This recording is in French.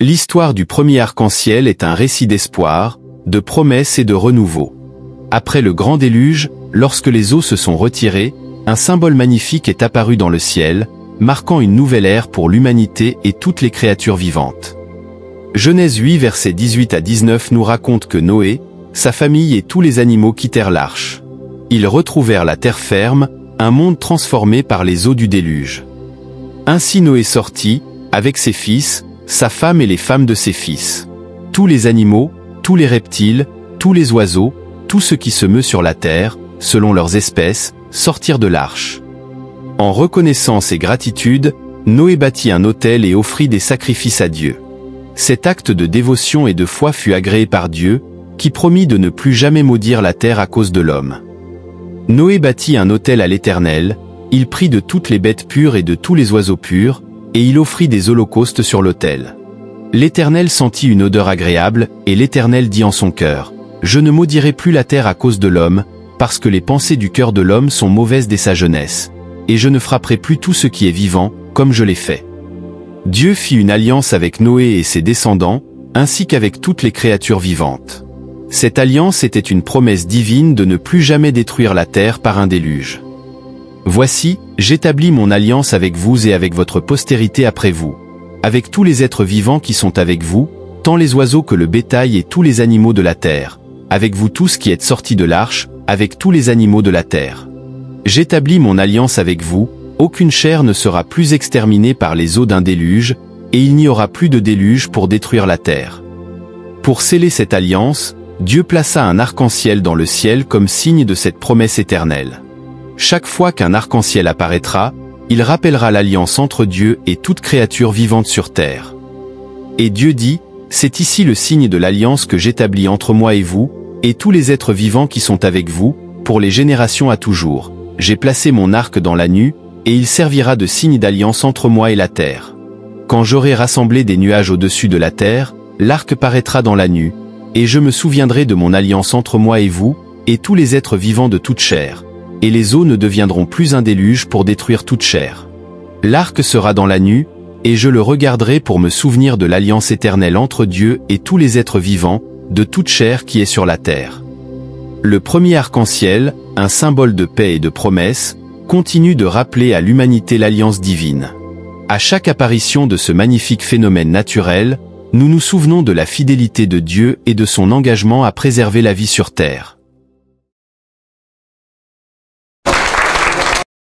L'histoire du premier arc-en-ciel est un récit d'espoir, de promesses et de renouveau. Après le grand déluge, lorsque les eaux se sont retirées, un symbole magnifique est apparu dans le ciel, marquant une nouvelle ère pour l'humanité et toutes les créatures vivantes. Genèse 8 versets 18 à 19 nous raconte que Noé, sa famille et tous les animaux quittèrent l'arche. Ils retrouvèrent la terre ferme, un monde transformé par les eaux du déluge. Ainsi Noé sortit, avec ses fils, sa femme et les femmes de ses fils. Tous les animaux, tous les reptiles, tous les oiseaux, tout ce qui se meut sur la terre, selon leurs espèces, sortirent de l'arche. En reconnaissance et gratitude, Noé bâtit un autel et offrit des sacrifices à Dieu. Cet acte de dévotion et de foi fut agréé par Dieu, qui promit de ne plus jamais maudire la terre à cause de l'homme. Noé bâtit un autel à l'Éternel, il prit de toutes les bêtes pures et de tous les oiseaux purs, et il offrit des holocaustes sur l'autel. L'Éternel sentit une odeur agréable, et l'Éternel dit en son cœur, « Je ne maudirai plus la terre à cause de l'homme, parce que les pensées du cœur de l'homme sont mauvaises dès sa jeunesse, et je ne frapperai plus tout ce qui est vivant, comme je l'ai fait. » Dieu fit une alliance avec Noé et ses descendants, ainsi qu'avec toutes les créatures vivantes. Cette alliance était une promesse divine de ne plus jamais détruire la terre par un déluge. « Voici, j'établis mon alliance avec vous et avec votre postérité après vous, avec tous les êtres vivants qui sont avec vous, tant les oiseaux que le bétail et tous les animaux de la terre, avec vous tous qui êtes sortis de l'arche, avec tous les animaux de la terre. J'établis mon alliance avec vous, aucune chair ne sera plus exterminée par les eaux d'un déluge, et il n'y aura plus de déluge pour détruire la terre. » Pour sceller cette alliance, Dieu plaça un arc-en-ciel dans le ciel comme signe de cette promesse éternelle. Chaque fois qu'un arc-en-ciel apparaîtra, il rappellera l'alliance entre Dieu et toute créature vivante sur terre. Et Dieu dit, « C'est ici le signe de l'alliance que j'établis entre moi et vous, et tous les êtres vivants qui sont avec vous, pour les générations à toujours. J'ai placé mon arc dans la nue, et il servira de signe d'alliance entre moi et la terre. Quand j'aurai rassemblé des nuages au-dessus de la terre, l'arc paraîtra dans la nue, et je me souviendrai de mon alliance entre moi et vous, et tous les êtres vivants de toute chair, et les eaux ne deviendront plus un déluge pour détruire toute chair. L'arc sera dans la nue, et je le regarderai pour me souvenir de l'alliance éternelle entre Dieu et tous les êtres vivants, de toute chair qui est sur la terre. » Le premier arc-en-ciel, un symbole de paix et de promesse, continue de rappeler à l'humanité l'alliance divine. À chaque apparition de ce magnifique phénomène naturel, nous nous souvenons de la fidélité de Dieu et de son engagement à préserver la vie sur terre.